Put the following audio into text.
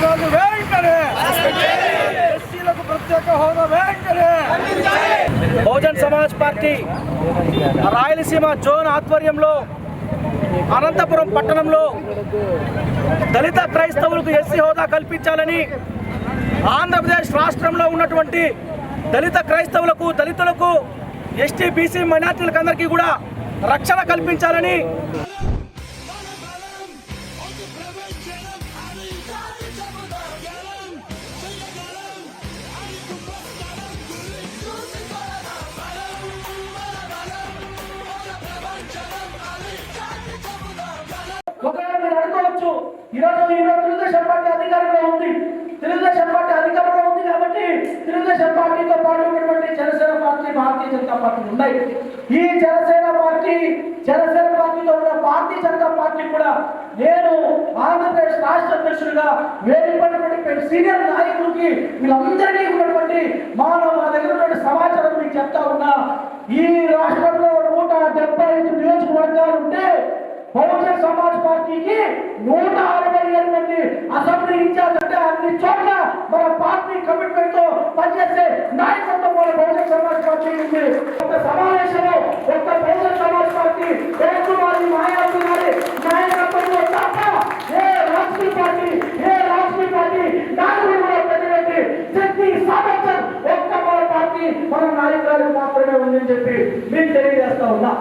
ఉద్యోగులు వెంటనే ఎస్సీలకు ప్రత్యేక హోదా వెంటనే. బహుజన్ సమాజ్ పార్టీ రాయలసీమ జోన్ ఆధ్వర్యంలో అనంతపురం పట్టణంలో దళిత క్రైస్తవులకు ఎస్సీ హోదా కల్పించాలని, ఆంధ్రప్రదేశ్ రాష్ట్రంలో ఉన్నటువంటి దళిత క్రైస్తవులకు, దళితులకు, ఎస్టీ బీసీ మైనార్టీలకు అందరికీ కూడా రక్షణ కల్పించాలని అనుకోవచ్చు. ఈరోజు తెలుగుదేశం పార్టీ అధికారంలో ఉంది. తెలుగుదేశం పార్టీ అధికారంలో ఉంది కాబట్టి తెలుగుదేశం పార్టీతో పాటు ఉన్నటువంటి జనసేన పార్టీ, భారతీయ జనతా పార్టీ ఉన్నాయి. ఈ జనసేన పార్టీతో ఉన్న భారతీయ జనతా పార్టీ కూడా నేను ఆంధ్రప్రదేశ్ రాష్ట్ర అధ్యక్షుడిగా వేరుపడినటువంటి సీనియర్ నాయకులకి వీళ్ళందరినీ ఉన్నటువంటి మా దగ్గర ఉన్నటువంటి సమాచారం మీకు చెప్తా ఉన్నా. ఈ రాష్ట్రంలో 175 నియోజకవర్గాలు ఉంటే బహుజన్ సమాజ్ పార్టీకి 167 మంది అసెంబ్లీ ఇన్ఛార్జ్ అంటే అన్ని చోట్ల మన పార్టీ కమిట్మెంట్ తో పనిచేసే నాయకత్వం మన బహుజన్ సమాజ్ పార్టీ ఉంది. ఒక సమావేశంలో ఒక బహుజన్ సమాజ్ పార్టీ పేరువారి మాయావతి గారి నాయకత్వంలో తప్ప ఏ రాజకీయ పార్టీ నాయకులు కూడా పెట్టినట్టు శక్తి సామర్థ్యం ఒక్క మన పార్టీ మన నాయకులు మాత్రమే ఉందని చెప్పి మీకు తెలియజేస్తా ఉన్నా.